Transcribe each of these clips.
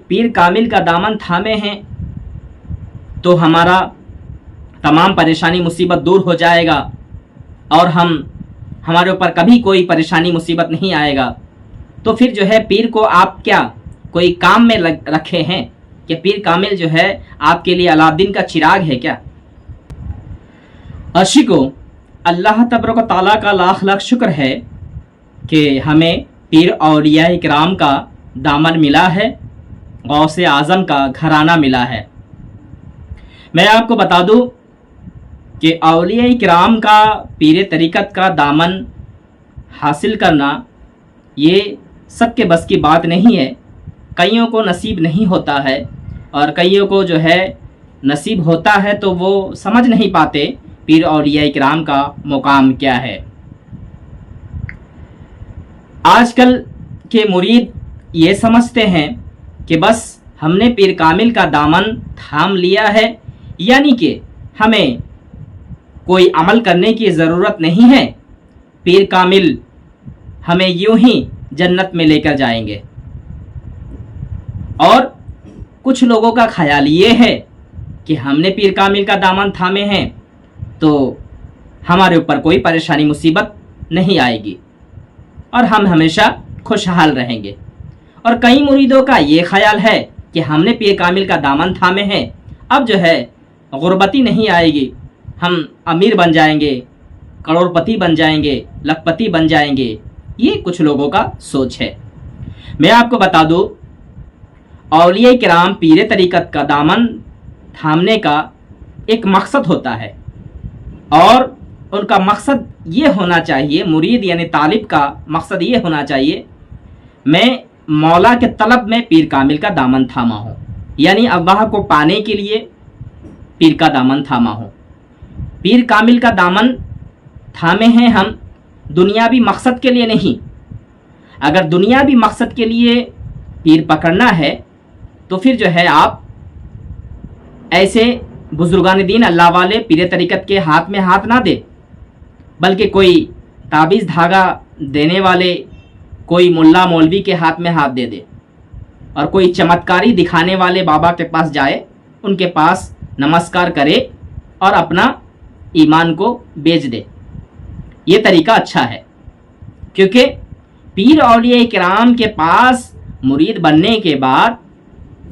پیر کامل کا دامن تھامے ہیں تو ہمارا تمام پریشانی مصیبت دور ہو جائے گا اور ہمارے اوپر کبھی کوئی پریشانی مصیبت نہیں آئے گا، تو پھر جو ہے پیر کو آپ کیا کوئی کام میں رکھے ہیں کہ پیر کامل جو ہے آپ کے لیے علاؤدین کا چراغ ہے کیا؟ عاشقو، اللہ تبارک و تعالیٰ کا لاکھ لاکھ شکر ہے کہ ہمیں پیر اولیاء کرام کا دامن ملا ہے، غوث اعظم کا گھرانہ ملا ہے۔ میں آپ کو بتا دوں کہ اولیاء کرام کا پیر طریقت کا دامن حاصل کرنا یہ سب کے بس کی بات نہیں ہے، کئیوں کو نصیب نہیں ہوتا ہے، اور کئیوں کو جو ہے نصیب ہوتا ہے تو وہ سمجھ نہیں پاتے پیر اولیاء کرام کا مقام کیا ہے۔ آج کل کے مرید یہ سمجھتے ہیں کہ بس ہم نے پیر کامل کا دامن تھام لیا ہے، یعنی کہ ہمیں کوئی عمل کرنے کی ضرورت نہیں ہے، پیر کامل ہمیں یوں ہی جنت میں لے کر جائیں گے۔ اور کچھ لوگوں کا خیال یہ ہے کہ ہم نے پیر کامل کا دامن تھامے ہیں تو ہمارے اوپر کوئی پریشانی مصیبت نہیں آئے گی اور ہم ہمیشہ خوشحال رہیں گے۔ اور کئی مریدوں کا یہ خیال ہے کہ ہم نے پیر کامل کا دامن تھامے ہیں، اب جو ہے غربتی نہیں آئے گی، ہم امیر بن جائیں گے، کروڑ پتی بن جائیں گے، لکھ پتی بن جائیں گے۔ یہ کچھ لوگوں کا سوچ ہے۔ میں آپ کو بتا دوں اولیاء کرام پیر طریقت کا دامن تھامنے کا ایک مقصد ہوتا ہے، اور ان کا مقصد یہ ہونا چاہیے، مرید یعنی طالب کا مقصد یہ ہونا چاہیے میں مولا کے طلب میں پیر کامل کا دامن تھاما ہوں، یعنی اللہ کو پانے کے لیے پیر کا دامن تھاما ہوں۔ پیر کامل کا دامن تھامے ہیں ہم دنیاوی مقصد کے لیے نہیں۔ اگر دنیاوی مقصد کے لیے پیر پکڑنا ہے تو پھر جو ہے آپ ایسے بزرگان دین اللہ والے پیر طریقت کے ہاتھ میں ہاتھ نہ دے، بلکہ کوئی تعویذ دھاگا دینے والے کوئی ملا مولوی کے ہاتھ میں ہاتھ دے دے، اور کوئی چمتکاری دکھانے والے بابا کے پاس جائے، ان کے پاس نمسکار کرے اور اپنا ایمان کو بیچ دے۔ یہ طریقہ اچھا ہے، کیونکہ پیر اولیاء کرام کے پاس مرید بننے کے بعد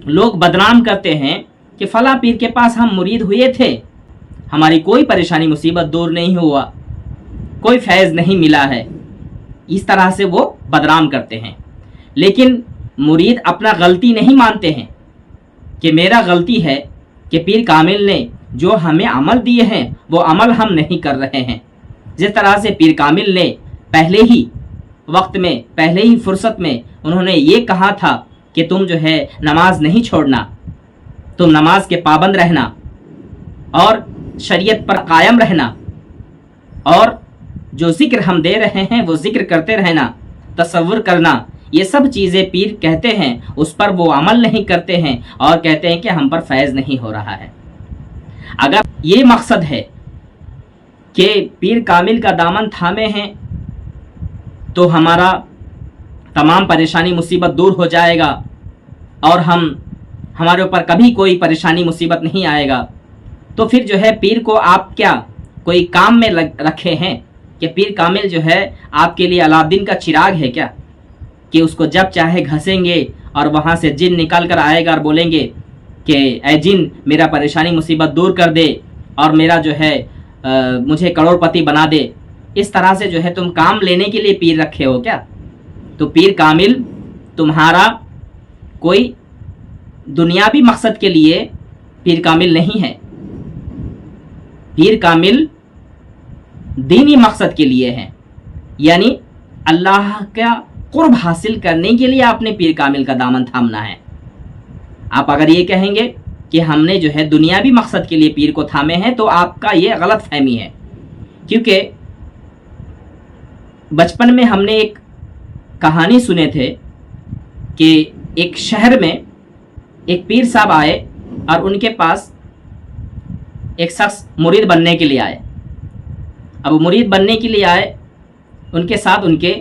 لوگ بدنام کرتے ہیں کہ فلاں پیر کے پاس ہم مرید ہوئے تھے، ہماری کوئی پریشانی مصیبت دور نہیں ہوا، کوئی فیض نہیں ملا ہے، اس طرح سے وہ بدنام کرتے ہیں۔ لیکن مرید اپنا غلطی نہیں مانتے ہیں کہ میرا غلطی ہے کہ پیر کامل نے جو ہمیں عمل دیے ہیں وہ عمل ہم نہیں کر رہے ہیں۔ جس طرح سے پیر کامل نے پہلے ہی وقت میں، پہلے ہی فرصت میں انہوں نے یہ کہا تھا کہ تم جو ہے نماز نہیں چھوڑنا، تم نماز کے پابند رہنا اور شریعت پر قائم رہنا، اور جو ذکر ہم دے رہے ہیں وہ ذکر کرتے رہنا، تصور کرنا، یہ سب چیزیں پیر کہتے ہیں، اس پر وہ عمل نہیں کرتے ہیں اور کہتے ہیں کہ ہم پر فیض نہیں ہو رہا ہے۔ اگر یہ مقصد ہے کہ پیر کامل کا دامن تھامے ہیں تو ہمارا تمام پریشانی مصیبت دور ہو جائے گا اور ہمارے اوپر کبھی کوئی پریشانی مصیبت نہیں آئے گا، تو پھر جو ہے پیر کو آپ کیا کوئی کام میں رکھے ہیں کہ پیر کامل جو ہے آپ کے لیے علاؤدین کا چراغ ہے کیا، کہ اس کو جب چاہے گھسیں گے اور وہاں سے جن نکال کر آئے گا اور بولیں گے کہ اے جن میرا پریشانی مصیبت دور کر دے اور میرا جو ہے مجھے کروڑ پتی بنا دے۔ اس طرح سے جو ہے تم کام لینے کے لیے پیر رکھے ہو کیا؟ تو پیر کامل تمہارا کوئی دنیاوی مقصد کے لیے پیر کامل نہیں ہے، پیر کامل دینی مقصد کے لیے ہے، یعنی اللہ کا قرب حاصل کرنے کے لیے آپ نے پیر کامل کا دامن تھامنا ہے۔ آپ اگر یہ کہیں گے کہ ہم نے جو ہے دنیاوی مقصد کے لیے پیر کو تھامے ہیں تو آپ کا یہ غلط فہمی ہے، کیونکہ بچپن میں ہم نے ایک کہانی سنے تھے کہ ایک شہر میں ایک پیر صاحب آئے اور ان کے پاس ایک شخص مرید بننے کے لیے آئے۔ اب مرید بننے کے لیے آئے، ان کے ساتھ ان کے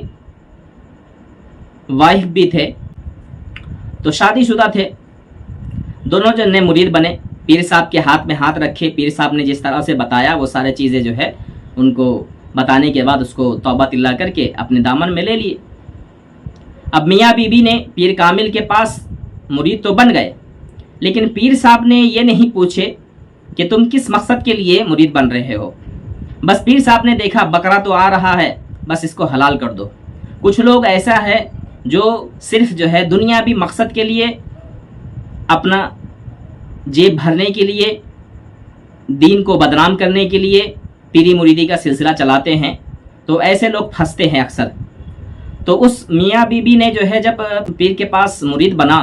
وائف بھی تھے، تو شادی شدہ تھے، دونوں جن نے مرید بنے، پیر صاحب کے ہاتھ میں ہاتھ رکھے، پیر صاحب نے جس طرح سے بتایا وہ سارے چیزیں جو ہے ان کو بتانے کے بعد اس کو توبہ اللہ کر کے اپنے دامن میں لے لیے۔ اب میاں بی بی نے پیر کامل کے پاس مرید تو بن گئے، لیکن پیر صاحب نے یہ نہیں پوچھے کہ تم کس مقصد کے لیے مرید بن رہے ہو۔ بس پیر صاحب نے دیکھا بکرا تو آ رہا ہے، بس اس کو حلال کر دو۔ کچھ لوگ ایسا ہے جو صرف جو ہے دنیاوی مقصد کے لیے، اپنا جیب بھرنے کے لیے، دین کو بدنام کرنے کے لیے پیری مریدی کا سلسلہ چلاتے ہیں، تو ایسے لوگ پھنستے ہیں اکثر۔ تو اس میاں بی بی نے جو ہے جب پیر کے پاس مرید بنا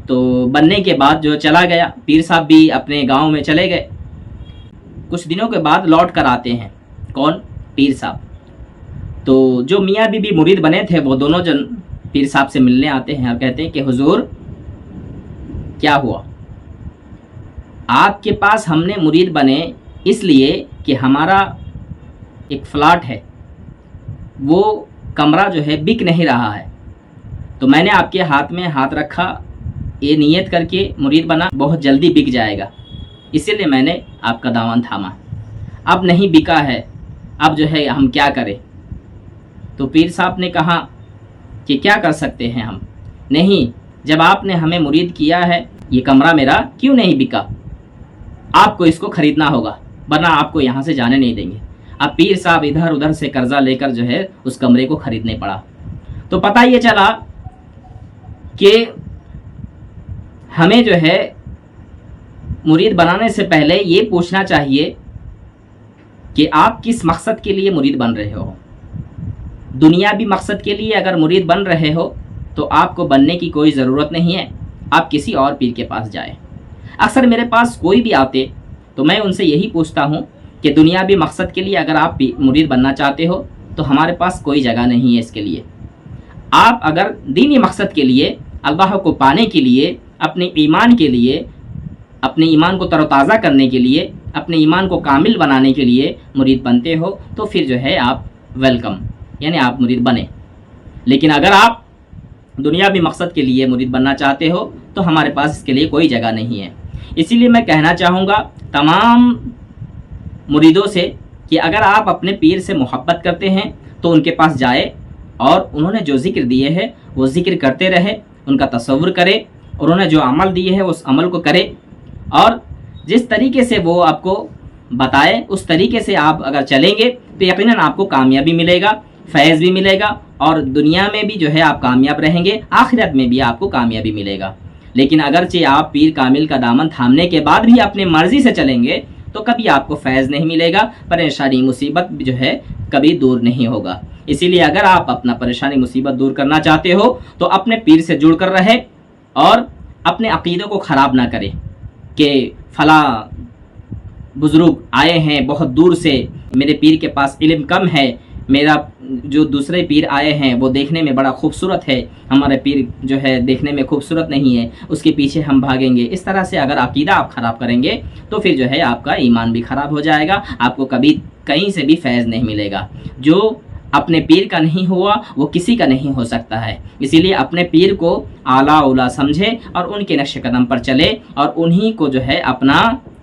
تو بننے کے بعد جو چلا گیا، پیر صاحب بھی اپنے گاؤں میں چلے گئے۔ کچھ دنوں کے بعد لوٹ کر آتے ہیں، کون؟ پیر صاحب۔ تو جو میاں بی بی مرید بنے تھے وہ دونوں جن پیر صاحب سے ملنے آتے ہیں اور کہتے ہیں کہ حضور کیا ہوا؟ آپ کے پاس ہم نے مرید بنے اس لیے کہ ہمارا ایک فلاٹ ہے، وہ کمرہ جو ہے بک نہیں رہا ہے، تو میں نے آپ کے ہاتھ میں ہاتھ رکھا، یہ نیت کر کے مرید بنا بہت جلدی بک جائے گا، اسی لیے میں نے آپ کا دامن تھاما۔ اب نہیں بکا ہے، اب جو ہے ہم کیا کریں؟ تو پیر صاحب نے کہا کہ کیا کر سکتے ہیں ہم؟ نہیں، جب آپ نے ہمیں مرید کیا ہے، یہ کمرہ میرا کیوں نہیں بکا؟ آپ کو اس کو خریدنا ہوگا، ورنہ آپ کو یہاں سے جانے نہیں دیں گے۔ اب پیر صاحب ادھر ادھر سے قرضہ لے کر جو ہے اس کمرے کو خریدنے پڑا۔ تو پتہ یہ چلا کہ ہمیں جو ہے مرید بنانے سے پہلے یہ پوچھنا چاہیے کہ آپ کس مقصد کے لیے مرید بن رہے ہو۔ دنیاوی مقصد کے لیے اگر مرید بن رہے ہو تو آپ کو بننے کی کوئی ضرورت نہیں ہے، آپ کسی اور پیر کے پاس جائیں۔ اکثر میرے پاس کوئی بھی آتے تو میں ان سے یہی پوچھتا ہوں کہ دنیاوی مقصد کے لیے اگر آپ مرید بننا چاہتے ہو تو ہمارے پاس کوئی جگہ نہیں ہے اس کے لیے۔ آپ اگر دینی مقصد کے لیے، اللہ کو پانے کے لیے، اپنے ایمان کے لیے، اپنے ایمان کو تر و تازہ کرنے کے لیے، اپنے ایمان کو کامل بنانے کے لیے مرید بنتے ہو تو پھر جو ہے آپ ویلکم، یعنی آپ مرید بنیں۔ لیکن اگر آپ دنیاوی مقصد کے لیے مرید بننا چاہتے ہو تو ہمارے پاس اس کے لیے کوئی جگہ نہیں ہے۔ اسی لیے میں کہنا چاہوں گا تمام مریدوں سے کہ اگر آپ اپنے پیر سے محبت کرتے ہیں تو ان کے پاس جائے اور انہوں نے جو ذکر دیے ہیں وہ ذکر کرتے رہے، ان کا تصور کرے، اور انہوں نے جو عمل دیے ہیں اس عمل کو کرے، اور جس طریقے سے وہ آپ کو بتائے اس طریقے سے آپ اگر چلیں گے تو یقیناً آپ کو کامیابی ملے گا، فیض بھی ملے گا، اور دنیا میں بھی جو ہے آپ کامیاب رہیں گے، آخرت میں بھی آپ کو کامیابی ملے گا۔ لیکن اگرچہ آپ پیر کامل کا دامن تھامنے کے بعد بھی اپنے مرضی سے چلیں گے تو کبھی آپ کو فیض نہیں ملے گا، پریشانی مصیبت جو ہے کبھی دور نہیں ہوگا۔ اسی لیے اگر آپ اپنا پریشانی مصیبت دور کرنا چاہتے ہو تو اپنے پیر سے جڑ کر رہے اور اپنے عقیدوں کو خراب نہ کرے کہ فلاں بزرگ آئے ہیں بہت دور سے، میرے پیر کے پاس علم کم ہے، میرا جو دوسرے پیر آئے ہیں وہ دیکھنے میں بڑا خوبصورت ہے، ہمارے پیر جو ہے دیکھنے میں خوبصورت نہیں ہے، اس کے پیچھے ہم بھاگیں گے۔ اس طرح سے اگر عقیدہ آپ خراب کریں گے تو پھر جو ہے آپ کا ایمان بھی خراب ہو جائے گا، آپ کو کبھی کہیں سے بھی فیض نہیں ملے گا۔ جو اپنے پیر کا نہیں ہوا وہ کسی کا نہیں ہو سکتا ہے۔ اسی لیے اپنے پیر کو اعلیٰ اولا سمجھے اور ان کے نقش قدم پر چلے اور انہی کو جو ہے اپنا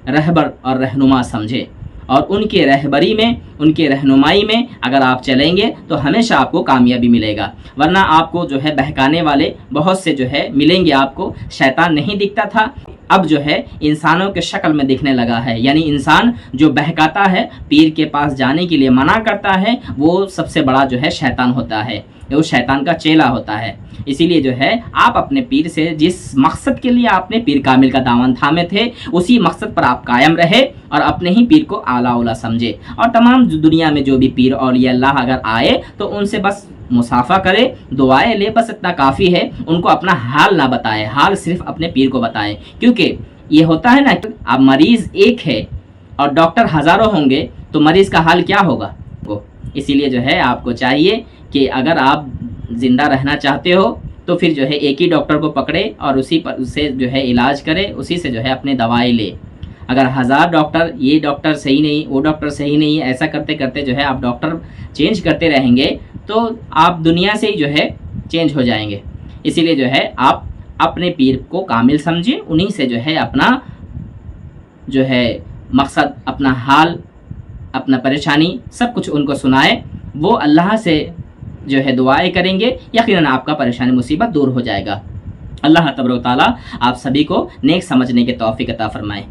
رہبر اور رہنما سمجھے، اور ان کے رہبری میں، ان کے رہنمائی میں اگر آپ چلیں گے تو ہمیشہ آپ کو کامیابی ملے گا، ورنہ آپ کو جو ہے بہکانے والے بہت سے جو ہے ملیں گے۔ آپ کو شیطان نہیں دکھتا تھا، اب جو ہے انسانوں کے شکل میں دکھنے لگا ہے، یعنی انسان جو بہکاتا ہے، پیر کے پاس جانے کے لیے منع کرتا ہے، وہ سب سے بڑا جو ہے شیطان ہوتا ہے، وہ شیطان کا چیلا ہوتا ہے۔ اسی لیے جو ہے آپ اپنے پیر سے جس مقصد کے لیے آپ نے پیر کامل کا دامن تھامے تھے اسی مقصد پر آپ قائم رہے اور اپنے ہی پیر کو اعلیٰ اولا سمجھے، اور تمام دنیا میں جو بھی پیر اولیاء اللہ اگر آئے تو ان سے بس مصافحہ کرے، دعائیں لے، بس اتنا کافی ہے، ان کو اپنا حال نہ بتائے، حال صرف اپنے پیر کو بتائیں، کیونکہ یہ ہوتا ہے نا، اب مریض ایک ہے اور ڈاکٹر ہزاروں ہوں گے تو مریض کا حال کیا ہوگا؟ اسی لیے جو ہے آپ کو چاہیے کہ اگر آپ زندہ رہنا چاہتے ہو تو پھر جو ہے ایک ہی ڈاکٹر کو پکڑے اور اسی پر اسے جو ہے علاج کرے، اسی سے جو ہے اپنے دوائی لے۔ اگر 1000 ڈاکٹر، یہ ڈاکٹر صحیح نہیں، وہ ڈاکٹر صحیح نہیں، ایسا کرتے کرتے جو ہے آپ ڈاکٹر چینج کرتے رہیں گے تو آپ دنیا سے ہی جو ہے چینج ہو جائیں گے۔ اسی لیے جو ہے آپ اپنے پیر کو کامل سمجھیں، انہی سے جو ہے اپنا جو ہے مقصد، اپنا حال، اپنا پریشانی سب کچھ ان کو سنائے، وہ اللہ سے جو ہے دعائیں کریں گے، یقیناً آپ کا پریشانی مصیبت دور ہو جائے گا۔ اللہ تبارک و تعالیٰ آپ سبھی کو نیک سمجھنے کے توفیق عطا فرمائے۔